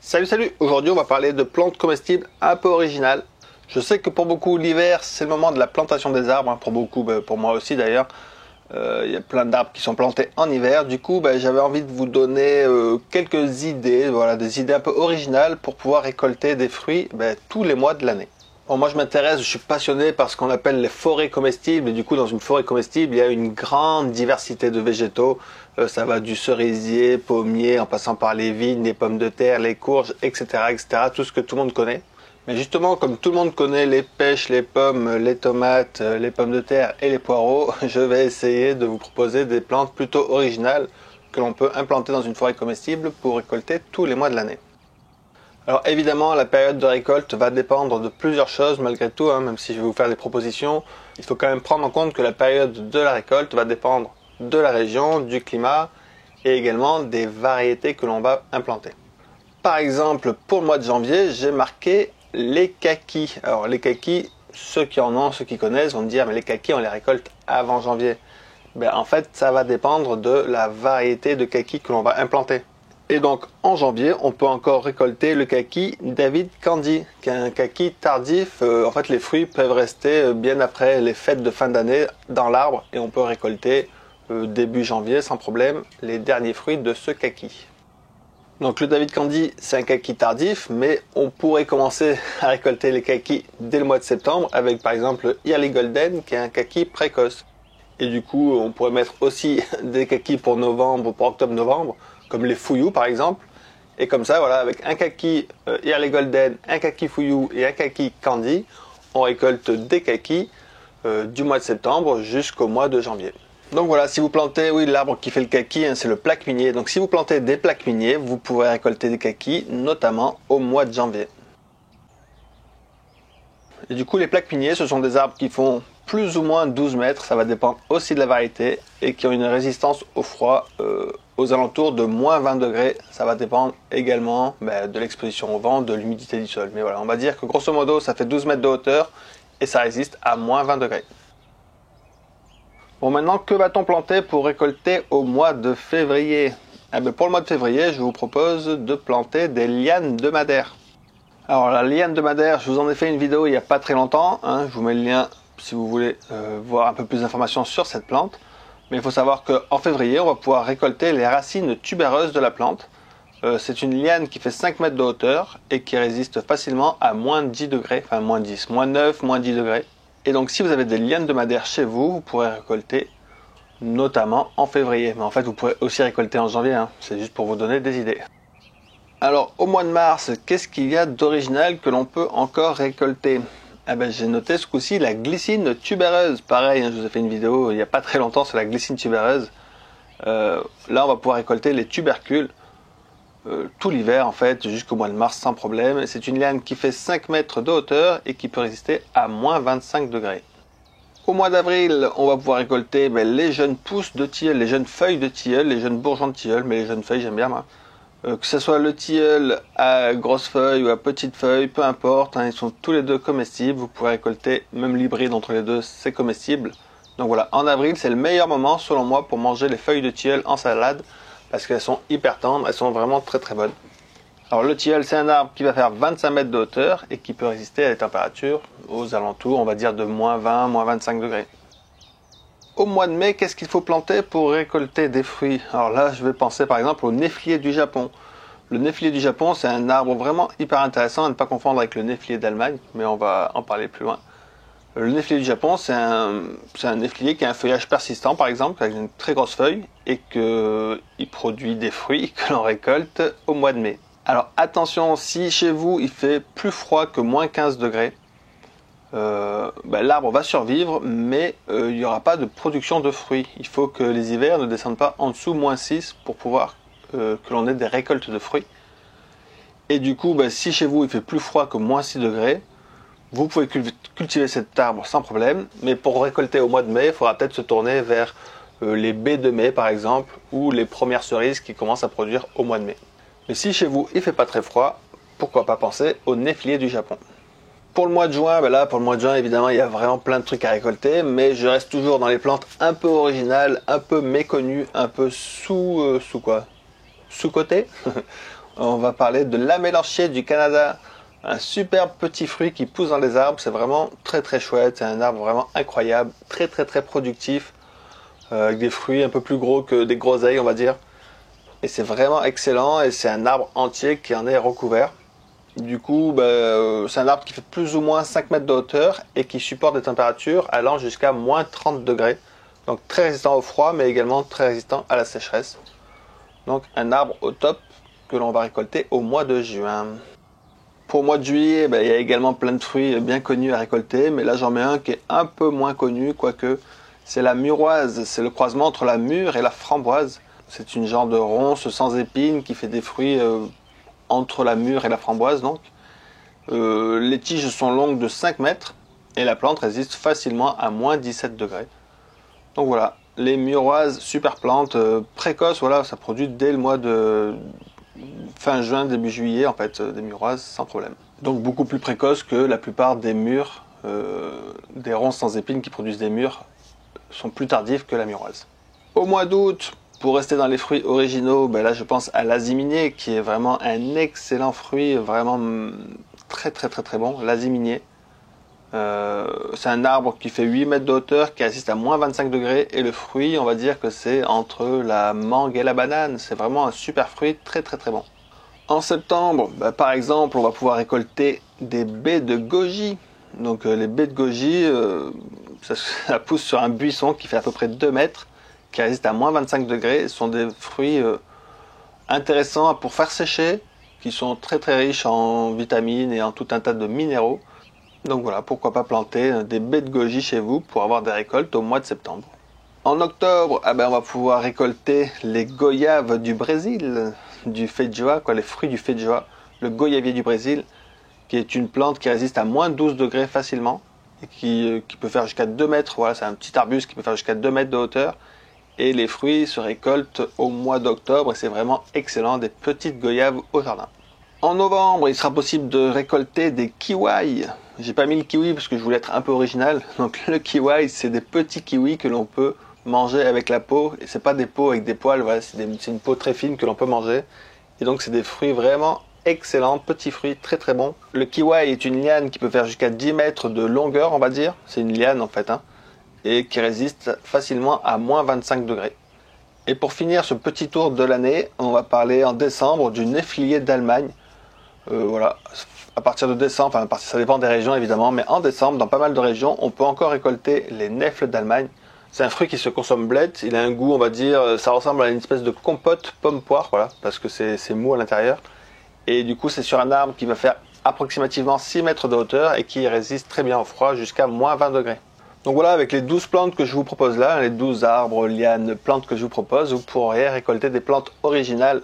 Salut, aujourd'hui on va parler de plantes comestibles un peu originales. Je sais que pour beaucoup l'hiver c'est le moment de la plantation des arbres, pour beaucoup, pour moi aussi d'ailleurs. Il y a plein d'arbres qui sont plantés en hiver, du coup j'avais envie de vous donner quelques idées, voilà, des idées un peu originales pour pouvoir récolter des fruits tous les mois de l'année. Bon, moi je m'intéresse, je suis passionné par ce qu'on appelle les forêts comestibles, et du coup dans une forêt comestible il y a une grande diversité de végétaux. Ça va du cerisier, pommier, en passant par les vignes, les pommes de terre, les courges, etc., tout ce que tout le monde connaît. Mais justement, comme tout le monde connaît les pêches, les pommes, les tomates, les pommes de terre et les poireaux, je vais essayer de vous proposer des plantes plutôt originales que l'on peut implanter dans une forêt comestible pour récolter tous les mois de l'année. Alors évidemment, la période de récolte va dépendre de plusieurs choses malgré tout, même si je vais vous faire des propositions. Il faut quand même prendre en compte que la période de la récolte va dépendre de la région, du climat et également des variétés que l'on va implanter. Par exemple, pour le mois de janvier, j'ai marqué les kakis. Alors les kakis, ceux qui en ont, ceux qui connaissent vont me dire mais les kakis on les récolte avant janvier. En fait, ça va dépendre de la variété de kakis que l'on va implanter. Et donc en janvier, on peut encore récolter le kaki David Candy, qui est un kaki tardif. En fait, les fruits peuvent rester bien après les fêtes de fin d'année dans l'arbre et on peut récolter début janvier sans problème les derniers fruits de ce kaki. Donc le David Candy, c'est un kaki tardif, mais on pourrait commencer à récolter les kakis dès le mois de septembre avec par exemple le Early Golden, qui est un kaki précoce. Et du coup, on pourrait mettre aussi des kakis pour novembre, pour octobre-novembre, comme les fouillous par exemple. Et comme ça, voilà, avec un kaki Early Golden, un kaki fouillou et un kaki candy, on récolte des kakis du mois de septembre jusqu'au mois de janvier. Donc voilà, si vous plantez, oui, l'arbre qui fait le kaki, c'est le plaque minier. Donc si vous plantez des plaques miniers, vous pourrez récolter des kakis, notamment au mois de janvier. Et du coup, les plaques miniers, ce sont des arbres qui font plus ou moins 12 mètres, ça va dépendre aussi de la variété, et qui ont une résistance au froid aux alentours de moins 20 degrés. Ça va dépendre également de l'exposition au vent, de l'humidité du sol. Mais voilà, on va dire que grosso modo, ça fait 12 mètres de hauteur et ça résiste à moins 20 degrés. Bon, maintenant, que va-t-on planter pour récolter au mois de février? Pour le mois de février, je vous propose de planter des lianes de madère. Alors la liane de madère, je vous en ai fait une vidéo il n'y a pas très longtemps, je vous mets le lien si vous voulez voir un peu plus d'informations sur cette plante. Mais il faut savoir qu'en février, on va pouvoir récolter les racines tubéreuses de la plante. C'est une liane qui fait 5 mètres de hauteur et qui résiste facilement à moins 10 degrés, enfin moins 10, moins 9, moins 10 degrés. Et donc si vous avez des lianes de madère chez vous, vous pourrez récolter notamment en février. Mais en fait, vous pourrez aussi récolter en janvier, c'est juste pour vous donner des idées. Alors au mois de mars, qu'est-ce qu'il y a d'original que l'on peut encore récolter? J'ai noté ce coup-ci la glycine tubéreuse. Pareil, je vous ai fait une vidéo il n'y a pas très longtemps sur la glycine tubéreuse. Là on va pouvoir récolter les tubercules tout l'hiver en fait, jusqu'au mois de mars sans problème. C'est une liane qui fait 5 mètres de hauteur et qui peut résister à moins 25 degrés. Au mois d'avril, on va pouvoir récolter les jeunes pousses de tilleul, les jeunes feuilles de tilleul, les jeunes bourgeons de tilleul, mais les jeunes feuilles j'aime bien moi. Que ce soit le tilleul à grosse feuille ou à petite feuille, peu importe, ils sont tous les deux comestibles. Vous pouvez récolter même l'hybride entre les deux, c'est comestible. Donc voilà, en avril, c'est le meilleur moment selon moi pour manger les feuilles de tilleul en salade parce qu'elles sont hyper tendres, elles sont vraiment très très bonnes. Alors le tilleul, c'est un arbre qui va faire 25 mètres de hauteur et qui peut résister à des températures aux alentours, on va dire de moins 20, moins 25 degrés. Au mois de mai, qu'est-ce qu'il faut planter pour récolter des fruits? Alors là, je vais penser par exemple au néflier du Japon. Le néflier du Japon, c'est un arbre vraiment hyper intéressant à ne pas confondre avec le néflier d'Allemagne, mais on va en parler plus loin. Le néflier du Japon, c'est un néflier qui a un feuillage persistant par exemple, avec une très grosse feuille, et qu'il produit des fruits que l'on récolte au mois de mai. Alors attention, si chez vous il fait plus froid que moins 15 degrés, l'arbre va survivre, mais il n'y aura pas de production de fruits. Il faut que les hivers ne descendent pas en dessous moins 6 pour pouvoir que l'on ait des récoltes de fruits. Et du coup, si chez vous il fait plus froid que moins 6 degrés, vous pouvez cultiver cet arbre sans problème, mais pour récolter au mois de mai, il faudra peut-être se tourner vers les baies de mai par exemple, ou les premières cerises qui commencent à produire au mois de mai. Mais si chez vous il fait pas très froid, pourquoi pas penser au néflier du Japon. Pour le mois de juin, pour le mois de juin, évidemment, il y a vraiment plein de trucs à récolter, mais je reste toujours dans les plantes un peu originales, un peu méconnues, un peu sous-cotées. on va parler de l'amélanchier du Canada. Un superbe petit fruit qui pousse dans les arbres, c'est vraiment très très chouette, c'est un arbre vraiment incroyable, très très très productif, avec des fruits un peu plus gros que des groseilles on va dire. Et c'est vraiment excellent et c'est un arbre entier qui en est recouvert. Du coup, c'est un arbre qui fait plus ou moins 5 mètres de hauteur et qui supporte des températures allant jusqu'à moins 30 degrés. Donc très résistant au froid mais également très résistant à la sécheresse. Donc un arbre au top que l'on va récolter au mois de juin. Pour le mois de juillet, il y a également plein de fruits bien connus à récolter, mais là j'en mets un qui est un peu moins connu, quoique c'est la muroise. C'est le croisement entre la mûre et la framboise. C'est une genre de ronce sans épines qui fait des fruits entre la mûre et la framboise. Donc, les tiges sont longues de 5 mètres et la plante résiste facilement à moins 17 degrés. Donc voilà, les muroises, super plantes, précoces, voilà, ça produit dès le mois de fin juin, début juillet, en fait, des muroises sans problème. Donc beaucoup plus précoces que la plupart des mûres, des ronces sans épines qui produisent des mûres, sont plus tardives que la muroise. Au mois d'août, pour rester dans les fruits originaux, là je pense à l'aziminier qui est vraiment un excellent fruit, vraiment très très très très bon, l'aziminier. C'est un arbre qui fait 8 mètres de hauteur, qui résiste à moins 25 degrés et le fruit, on va dire que c'est entre la mangue et la banane. C'est vraiment un super fruit, très très très bon. En septembre, par exemple, on va pouvoir récolter des baies de goji. Donc les baies de goji, ça pousse sur un buisson qui fait à peu près 2 mètres, qui résiste à moins 25 degrés. Ce sont des fruits intéressants pour faire sécher, qui sont très très riches en vitamines et en tout un tas de minéraux. Donc voilà, pourquoi pas planter des baies de goji chez vous pour avoir des récoltes au mois de septembre. En octobre, on va pouvoir récolter les goyaves du Brésil, du feijoa, les fruits du feijoa, le goyavier du Brésil, qui est une plante qui résiste à moins 12 degrés facilement et qui peut faire jusqu'à 2 mètres. Voilà, c'est un petit arbuste qui peut faire jusqu'à 2 mètres de hauteur. Et les fruits se récoltent au mois d'octobre et c'est vraiment excellent, des petites goyaves au jardin. En novembre, il sera possible de récolter des kiwis. J'ai pas mis le kiwi parce que je voulais être un peu original. Donc le kiwi, c'est des petits kiwis que l'on peut manger avec la peau. Et c'est pas des peaux avec des poils, voilà, c'est une peau très fine que l'on peut manger. Et donc c'est des fruits vraiment excellents, petits fruits très très bons. Le kiwi est une liane qui peut faire jusqu'à 10 mètres de longueur, on va dire. C'est une liane en fait, et qui résiste facilement à moins 25 degrés. Et pour finir ce petit tour de l'année, on va parler en décembre du néflier d'Allemagne. Voilà, à partir de décembre, ça dépend des régions évidemment, mais en décembre, dans pas mal de régions, on peut encore récolter les nèfles d'Allemagne. C'est un fruit qui se consomme blette, il a un goût, on va dire, ça ressemble à une espèce de compote pomme-poire, voilà, parce que c'est mou à l'intérieur. Et du coup, c'est sur un arbre qui va faire approximativement 6 mètres de hauteur et qui résiste très bien au froid jusqu'à moins 20 degrés. Donc voilà, avec les 12 plantes que je vous propose là, les 12 arbres, lianes, plantes que je vous propose, vous pourrez récolter des plantes originales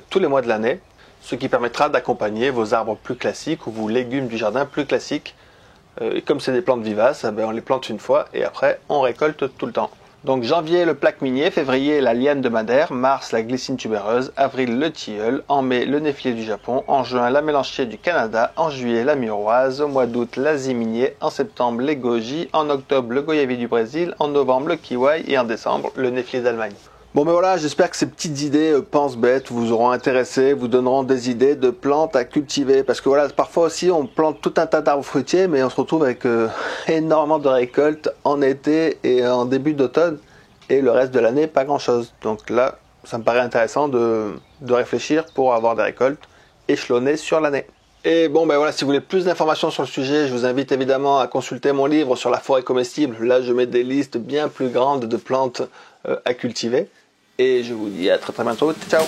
tous les mois de l'année. Ce qui permettra d'accompagner vos arbres plus classiques ou vos légumes du jardin plus classiques. Et comme c'est des plantes vivaces, on les plante une fois et après on récolte tout le temps. Donc janvier le plaque minier, février la liane de Madère, mars la glycine tubéreuse, avril le tilleul, en mai le néflier du Japon, en juin la mélanchier du Canada, en juillet la muroise, au mois d'août l'aziminier, en septembre les goji, en octobre le goyavier du Brésil, en novembre le kiwi et en décembre le néflier d'Allemagne. Bon voilà, j'espère que ces petites idées penses bêtes vous auront intéressé, vous donneront des idées de plantes à cultiver. Parce que voilà, parfois aussi on plante tout un tas d'arbres fruitiers, mais on se retrouve avec énormément de récoltes en été et en début d'automne. Et le reste de l'année, pas grand chose. Donc là, ça me paraît intéressant de réfléchir pour avoir des récoltes échelonnées sur l'année. Et bon voilà, si vous voulez plus d'informations sur le sujet, je vous invite évidemment à consulter mon livre sur la forêt comestible. Là, je mets des listes bien plus grandes de plantes à cultiver. Et je vous dis à très très bientôt. Ciao!